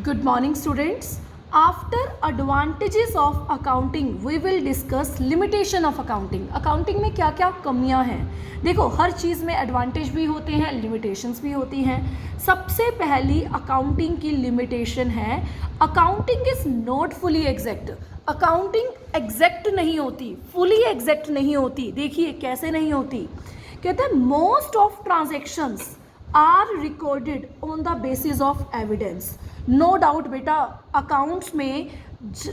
Good morning students. After advantages of accounting, we will discuss limitation of accounting. Accounting में क्या क्या कमियां हैं. देखो हर चीज़ में एडवांटेज भी होते हैं, लिमिटेशंस भी होती हैं. सबसे पहली अकाउंटिंग की लिमिटेशन है accounting is not fully exact. Accounting exact नहीं होती, फुली एग्जैक्ट नहीं होती. देखिए कैसे नहीं होती. कहते हैं most of transactions are recorded on the basis of evidence. No doubt बेटा, अकाउंट्स में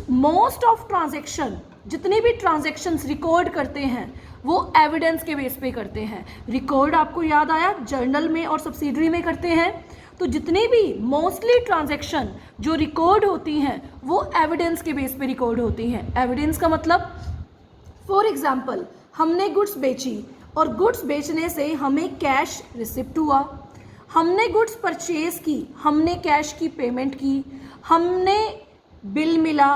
मोस्ट ऑफ ट्रांजेक्शन, जितनी भी ट्रांजेक्शन्स रिकॉर्ड करते हैं वो एविडेंस के बेस पे करते हैं. रिकॉर्ड आपको याद आया, जर्नल में और सब्सिडरी में करते हैं. तो जितनी भी मोस्टली ट्रांजेक्शन जो रिकॉर्ड होती हैं वो एविडेंस के बेस पे रिकॉर्ड होती हैं. एविडेंस का मतलब फॉर एग्जाम्पल हमने गुड्स बेची और गुड्स बेचने से हमें कैश रिसिप्ट हुआ, हमने गुड्स परचेज की, हमने कैश की पेमेंट की, हमने बिल मिला,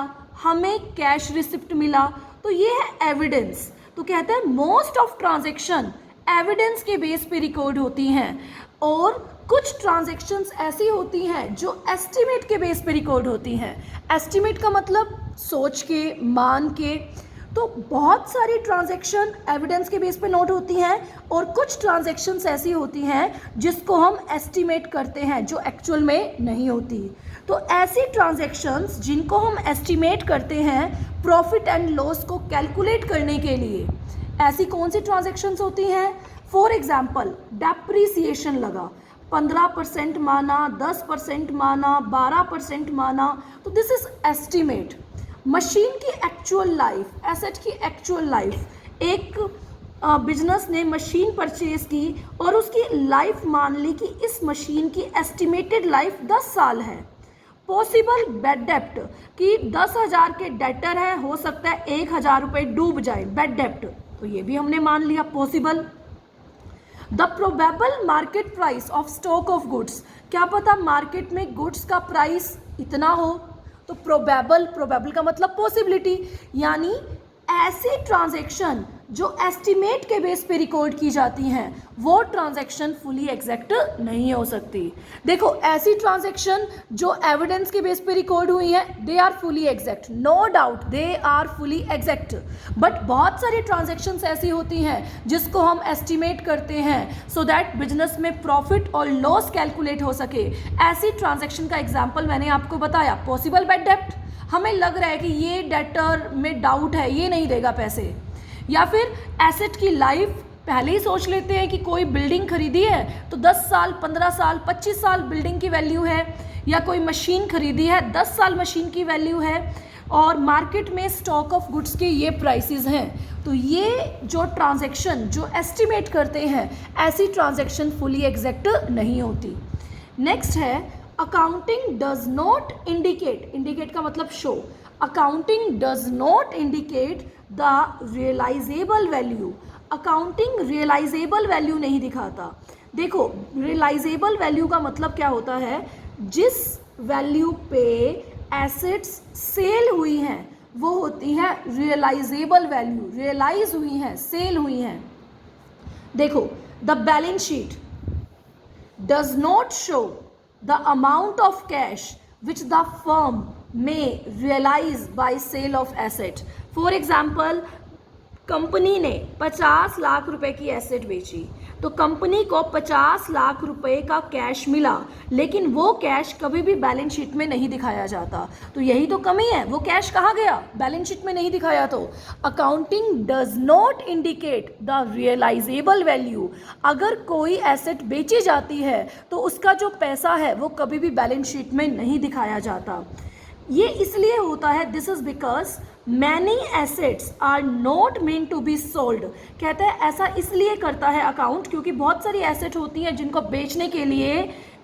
हमें कैश रिसिप्ट मिला. तो ये है एविडेंस. तो कहते हैं मोस्ट ऑफ ट्रांजैक्शन एविडेंस के बेस पे रिकॉर्ड होती हैं और कुछ ट्रांजैक्शंस ऐसी होती हैं जो एस्टिमेट के बेस पे रिकॉर्ड होती हैं. एस्टिमेट का मतलब सोच के, मान के. तो बहुत सारी ट्रांजैक्शन एविडेंस के बेस पे नोट होती हैं और कुछ ट्रांजैक्शंस ऐसी होती हैं जिसको हम एस्टिमेट करते हैं जो एक्चुअल में नहीं होती. तो ऐसी ट्रांजैक्शंस जिनको हम एस्टिमेट करते हैं प्रॉफिट एंड लॉस को कैलकुलेट करने के लिए, ऐसी कौन सी ट्रांजैक्शंस होती हैं. फॉर एग्जांपल डेप्रिसिएशन लगा, 15% माना, 10% माना, 12% माना, तो दिस इज एस्टिमेट. मशीन की एक्चुअल लाइफ, एसेट की एक्चुअल लाइफ, एक बिजनेस ने मशीन परचेज की और उसकी लाइफ मान ली कि इस मशीन की एस्टिमेटेड लाइफ 10 साल है. पॉसिबल बेड डेप्ट कि 10,000 के डेटर है, हो सकता है 1,000 रुपये डूब जाए, बेड डेप्ट, तो ये भी हमने मान लिया possible. The probable market price of stock of goods, क्या पता मार्केट में गुड्स का प्राइस इतना हो. तो प्रोबेबल का मतलब पॉसिबिलिटी, यानी ऐसी ट्रांजैक्शन जो एस्टिमेट के बेस पे रिकॉर्ड की जाती हैं वो ट्रांजैक्शन फुली एग्जैक्ट नहीं हो सकती. देखो ऐसी ट्रांजैक्शन जो एविडेंस के बेस पे रिकॉर्ड हुई हैं they are fully exact, no doubt they are fully exact. But बहुत सारी ट्रांजैक्शंस ऐसी होती हैं जिसको हम एस्टिमेट करते हैं सो दैट बिजनेस में प्रॉफिट और लॉस कैलकुलेट हो सके. ऐसी ट्रांजैक्शन का एग्जाम्पल मैंने आपको बताया, पॉसिबल बेड डेप्ट, हमें लग रहा है कि ये डेटर में डाउट है, ये नहीं देगा पैसे. या फिर एसेट की लाइफ पहले ही सोच लेते हैं कि कोई बिल्डिंग खरीदी है तो 10 साल, 15 साल, 25 साल बिल्डिंग की वैल्यू है, या कोई मशीन खरीदी है 10 साल मशीन की वैल्यू है और मार्केट में स्टॉक ऑफ गुड्स के ये प्राइसेस हैं. तो ये जो ट्रांजैक्शन जो एस्टिमेट करते हैं ऐसी ट्रांजैक्शन फुली एग्जैक्ट नहीं होती. नेक्स्ट है accounting does not indicate, indicate का मतलब show. Accounting does not indicate the realisable value. Accounting realisable value नहीं दिखाता. देखो रियलाइजेबल वैल्यू का मतलब क्या होता है, जिस वैल्यू पे एसेट्स सेल हुई हैं वो होती है रियलाइजेबल वैल्यू, रियलाइज हुई हैं, सेल हुई हैं. देखो the balance sheet does not show the amount of cash which the firm may realize by sale of asset. For example, company ने 50 लाख रुपए की एसेट बेची तो कंपनी को 50 लाख रुपए का कैश मिला, लेकिन वो कैश कभी भी बैलेंस शीट में नहीं दिखाया जाता. तो यही तो कमी है, वो कैश कहाँ गया, बैलेंस शीट में नहीं दिखाया. तो accounting does not indicate the realisable value. अगर कोई एसेट बेची जाती है तो उसका जो पैसा है वो कभी भी बैलेंस शीट में नहीं दिखाया जाता. ये इसलिए होता है, this is because many assets are not mean to be sold. कहते हैं ऐसा इसलिए करता है अकाउंट क्योंकि बहुत सारी एसेट होती हैं जिनको बेचने के लिए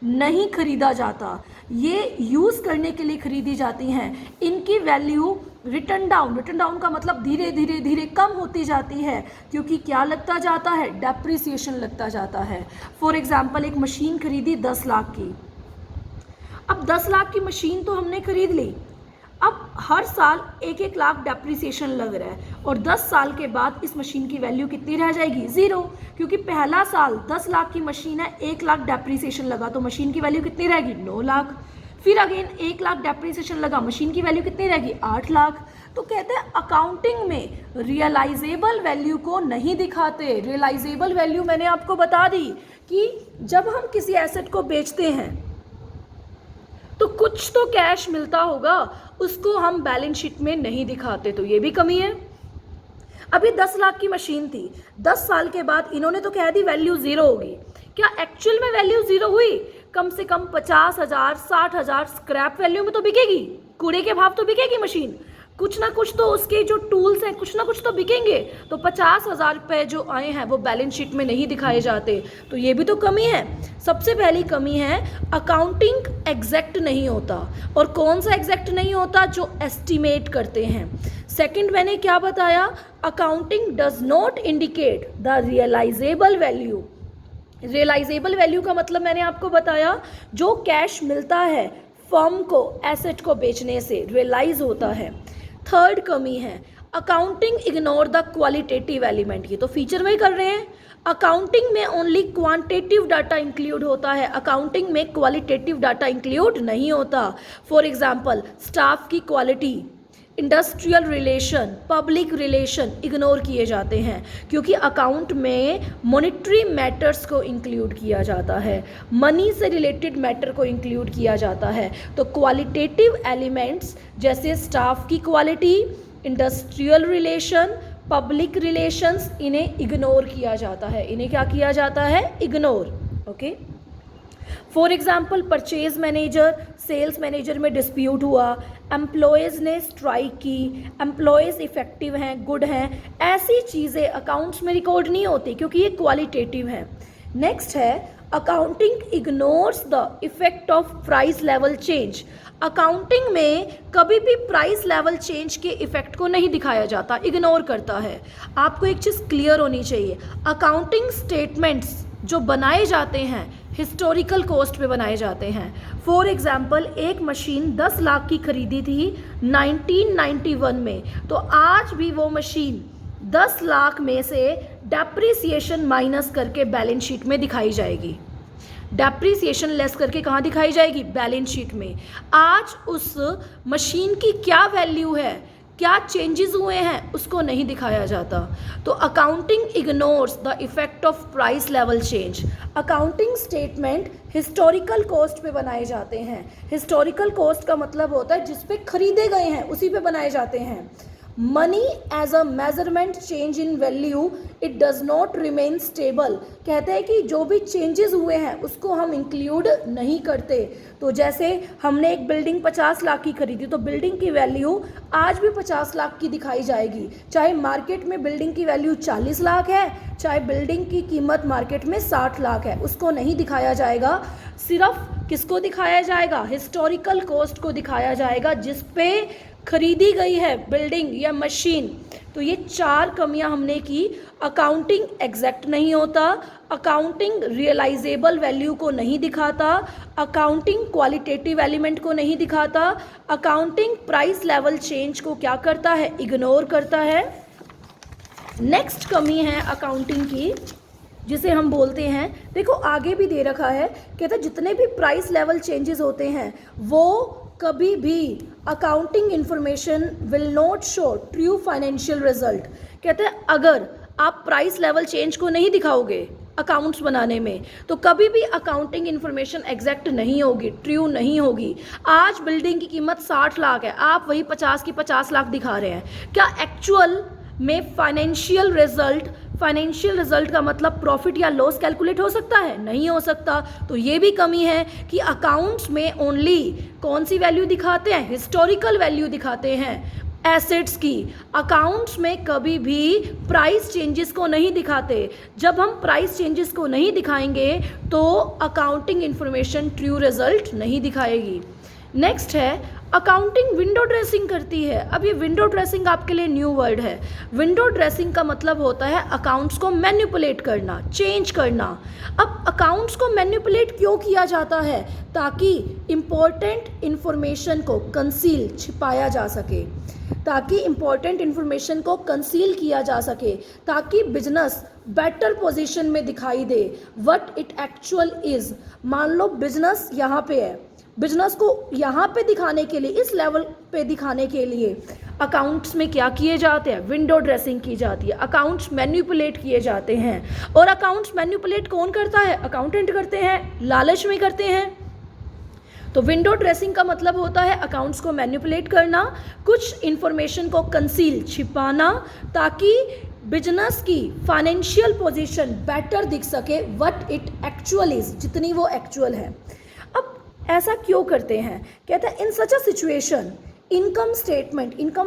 नहीं खरीदा जाता, ये यूज़ करने के लिए खरीदी जाती हैं. इनकी वैल्यू रिटर्न डाउन का मतलब धीरे धीरे धीरे कम होती जाती है क्योंकि क्या लगता जाता है, डेप्रिसिएशन लगता जाता है. फॉर एग्जाम्पल एक मशीन खरीदी 10 लाख की. अब 10 लाख की मशीन तो हमने खरीद ली, अब हर साल 1-1 लाख डेप्रिसिएशन लग रहा है और 10 साल के बाद इस मशीन की वैल्यू कितनी रह जाएगी, 0. क्योंकि पहला साल 10 लाख की मशीन है, 1 लाख डेप्रिसिएशन लगा तो मशीन की वैल्यू कितनी रहेगी, 9 लाख. फिर अगेन 1 लाख डेप्रिसिएशन लगा, मशीन की वैल्यू कितनी रहेगी 8 लाख। तो कहते हैं अकाउंटिंग में रियलाइजेबल वैल्यू को नहीं दिखाते। रियलाइजेबल वैल्यू मैंने आपको बता दी कि जब हम किसी एसेट को बेचते हैं तो कुछ तो कैश मिलता होगा, उसको हम बैलेंस शीट में नहीं दिखाते, तो ये भी कमी है। अभी 10 लाख की मशीन थी, 10 साल के बाद इन्होंने तो कह दी वैल्यू 0 होगी, क्या एक्चुअल में वैल्यू 0 हुई? कम से कम 50,000 60,000 स्क्रैप वैल्यू में तो बिकेगी, कूड़े के भाव तो बिकेगी मशीन, कुछ ना कुछ तो उसके जो टूल्स हैं कुछ ना कुछ तो बिकेंगे। तो 50,000 रुपये जो आए हैं वो बैलेंस शीट में नहीं दिखाए जाते, तो ये भी तो कमी है। सबसे पहली कमी है अकाउंटिंग एग्जैक्ट नहीं होता। और कौन सा एग्जैक्ट नहीं होता? जो एस्टिमेट करते हैं। सेकंड मैंने क्या बताया? Accounting does not indicate the realisable value. Realisable value का मतलब मैंने आपको बताया जो कैश मिलता है फर्म को एसेट को बेचने से रियलाइज होता है। थर्ड कमी है accounting ignore the qualitative element. ये तो फीचर में ही कर रहे हैं। अकाउंटिंग में ओनली क्वांटिटेटिव डाटा इंक्लूड होता है, अकाउंटिंग में क्वालिटेटिव डाटा इंक्लूड नहीं होता। फॉर एग्जाम्पल स्टाफ की quality, industrial relation, public relation ignore किए जाते हैं क्योंकि अकाउंट में मॉनेटरी मैटर्स को इंक्लूड किया जाता है, मनी से रिलेटेड मैटर को इंक्लूड किया जाता है। तो क्वालिटेटिव एलिमेंट्स जैसे स्टाफ की quality, industrial relation, public relations, इन्हें इग्नोर किया जाता है। इन्हें क्या किया जाता है? Ignore. Okay. For example purchase manager sales manager में डिस्प्यूट हुआ, एम्प्लॉयज़ ने स्ट्राइक की, एम्प्लॉयज़ इफेक्टिव हैं, गुड हैं, ऐसी चीज़ें अकाउंट्स में रिकॉर्ड नहीं होती क्योंकि ये क्वालिटेटिव हैं। नेक्स्ट है accounting ignores the effect of price level change. Accounting में कभी भी प्राइस लेवल चेंज के इफेक्ट को नहीं दिखाया जाता, इग्नोर करता है। आपको एक चीज़ क्लियर होनी चाहिए, अकाउंटिंग स्टेटमेंट्स जो बनाए जाते हैं हिस्टोरिकल कॉस्ट पे बनाए जाते हैं। फॉर एग्जाम्पल एक मशीन 10 लाख की खरीदी थी 1991 में, तो आज भी वो मशीन 10 लाख में से डेप्रिसिएशन माइनस करके बैलेंस शीट में दिखाई जाएगी। डेप्रिसिएशन लेस करके कहाँ दिखाई जाएगी? बैलेंस शीट में। आज उस मशीन की क्या वैल्यू है, क्या चेंजेस हुए हैं, उसको नहीं दिखाया जाता। तो accounting ignores the effect of price level change. Accounting statement historical cost पे बनाए जाते हैं। हिस्टोरिकल कॉस्ट का मतलब होता है जिस पे खरीदे गए हैं उसी पे बनाए जाते हैं। Money as a measurement change in value it does not remain stable. कहते हैं कि जो भी चेंजेस हुए हैं उसको हम इंक्लूड नहीं करते। तो जैसे हमने एक बिल्डिंग 50 लाख की खरीदी तो बिल्डिंग की वैल्यू आज भी 50 लाख की दिखाई जाएगी, चाहे मार्केट में बिल्डिंग की वैल्यू 40 लाख है, चाहे बिल्डिंग की कीमत मार्केट में 60 लाख है, उसको नहीं दिखाया जाएगा। सिर्फ किसको दिखाया जाएगा? हिस्टोरिकल कॉस्ट को दिखाया जाएगा जिस पे खरीदी गई है बिल्डिंग या मशीन। तो ये 4 कमियां हमने की। अकाउंटिंग एग्जैक्ट नहीं होता, अकाउंटिंग रियलाइजेबल वैल्यू को नहीं दिखाता, अकाउंटिंग क्वालिटेटिव एलिमेंट को नहीं दिखाता, अकाउंटिंग प्राइस लेवल चेंज को क्या करता है? इग्नोर करता है। नेक्स्ट कमी है अकाउंटिंग की जिसे हम बोलते हैं, देखो आगे भी दे रखा है, कहते हैं जितने भी प्राइस लेवल चेंजेस होते हैं वो कभी भी accounting information will not show true financial result. कहते हैं अगर आप प्राइस लेवल चेंज को नहीं दिखाओगे अकाउंट्स बनाने में तो कभी भी अकाउंटिंग इंफॉर्मेशन एग्जैक्ट नहीं होगी, ट्रू नहीं होगी। आज बिल्डिंग की कीमत 60 लाख है, आप वही 50 की 50 लाख दिखा रहे हैं, क्या एक्चुअल में फाइनेंशियल रिजल्ट का मतलब प्रॉफिट या लॉस कैलकुलेट हो सकता है? नहीं हो सकता। तो ये भी कमी है कि अकाउंट्स में ओनली कौन सी वैल्यू दिखाते हैं? हिस्टोरिकल वैल्यू दिखाते हैं एसेट्स की। अकाउंट्स में कभी भी प्राइस चेंजेस को नहीं दिखाते। जब हम प्राइस चेंजेस को नहीं दिखाएंगे तो अकाउंटिंग इंफॉर्मेशन ट्रू रिजल्ट नहीं दिखाएगी। नेक्स्ट है अकाउंटिंग विंडो ड्रेसिंग करती है। अब ये विंडो ड्रेसिंग आपके लिए न्यू वर्ड है। विंडो ड्रेसिंग का मतलब होता है अकाउंट्स को मैनिपुलेट करना, चेंज करना। अब अकाउंट्स को मैनिपुलेट क्यों किया जाता है? ताकि इम्पोर्टेंट इन्फॉर्मेशन को कंसील, छिपाया जा सके, ताकि इम्पोर्टेंट इन्फॉर्मेशन को कंसील किया जा सके, ताकि बिजनेस बेटर पोजीशन में दिखाई दे व्हाट इट एक्चुअल इज। मान लो बिजनेस यहाँ पे है, बिजनेस को यहाँ पे दिखाने के लिए, इस लेवल पे दिखाने के लिए अकाउंट्स में क्या किए जाते हैं, विंडो ड्रेसिंग की जाती है, अकाउंट्स मैन्युपुलेट किए जाते हैं। और अकाउंट्स मैन्युपुलेट कौन करता है, अकाउंटेंट करते हैं, लालच में करते हैं। तो विंडो ड्रेसिंग का मतलब होता है अकाउंट्स को मैन्युपुलेट करना, कुछ इंफॉर्मेशन को कंसील, छिपाना, ताकि बिजनेस की फाइनेंशियल पोजीशन बेटर दिख सके, व्हाट इट एक्चुअल इज, जितनी वो एक्चुअल है। अब ऐसा क्यों करते हैं, कहते हैं इन सच अ सिचुएशन इनकम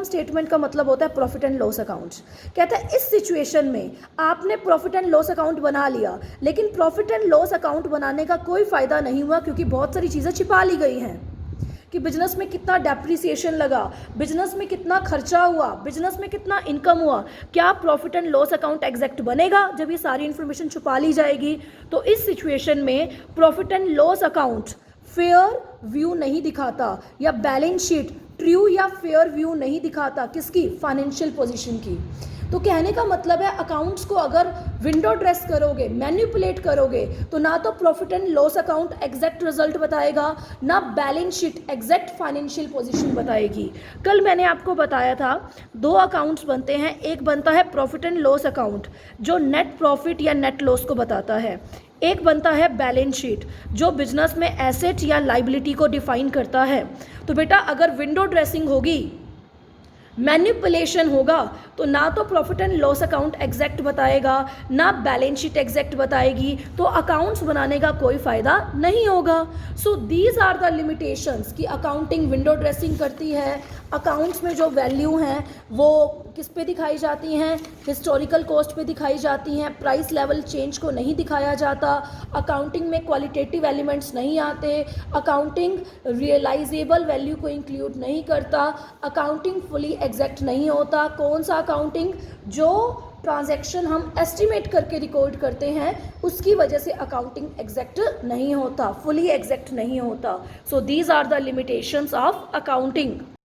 स्टेटमेंट का मतलब होता है प्रॉफिट एंड लॉस अकाउंट्स। कहता है इस सिचुएशन में आपने प्रॉफिट एंड लॉस अकाउंट बना लिया, लेकिन प्रॉफिट एंड लॉस अकाउंट बनाने का कोई फ़ायदा नहीं हुआ, क्योंकि बहुत सारी चीज़ें छिपा ली गई हैं कि बिजनेस में कितना डेप्रिसिएशन लगा, बिजनेस में कितना खर्चा हुआ, बिजनेस में कितना इनकम हुआ। क्या profit and loss account exact बनेगा जब ये सारी इन्फॉर्मेशन छुपा ली जाएगी? तो इस सिचुएशन में profit and loss account fair view नहीं दिखाता, या बैलेंस शीट ट्रू या फेयर व्यू नहीं दिखाता, किसकी, फाइनेंशियल पोजीशन की। तो कहने का मतलब है अकाउंट्स को अगर विंडो ड्रेस करोगे, मैन्युपुलेट करोगे, तो ना तो profit and loss account exact result बताएगा, ना balance sheet exact financial position बताएगी। कल मैंने आपको बताया था 2 अकाउंट्स बनते हैं, एक बनता है प्रॉफिट एंड लॉस अकाउंट जो नेट प्रॉफिट या नेट लॉस को बताता है, एक बनता है बैलेंस शीट जो बिजनेस में एसेट या लाइबिलिटी को डिफाइन करता है। तो बेटा अगर विंडो ड्रेसिंग होगी, मैनिपुलेशन होगा, तो ना तो profit and loss account exact बताएगा, ना बैलेंस शीट एग्जैक्ट बताएगी, तो अकाउंट्स बनाने का कोई फ़ायदा नहीं होगा। So these are the limitations कि अकाउंटिंग विंडो ड्रेसिंग करती है। अकाउंट्स में जो वैल्यू हैं वो किस पे दिखाई जाती हैं, हिस्टोरिकल कॉस्ट पे दिखाई जाती हैं, प्राइस लेवल चेंज को नहीं दिखाया जाता, अकाउंटिंग में क्वालिटेटिव एलिमेंट्स नहीं आते, अकाउंटिंग रियलाइजेबल वैल्यू को इंक्लूड नहीं करता, अकाउंटिंग फुली एग्जैक्ट नहीं होता। कौन सा अकाउंटिंग, जो ट्रांजैक्शन हम एस्टिमेट करके रिकॉर्ड करते हैं उसकी वजह से अकाउंटिंग एग्जैक्ट नहीं होता, फुली एग्जैक्ट नहीं होता। So these are the limitations of accounting.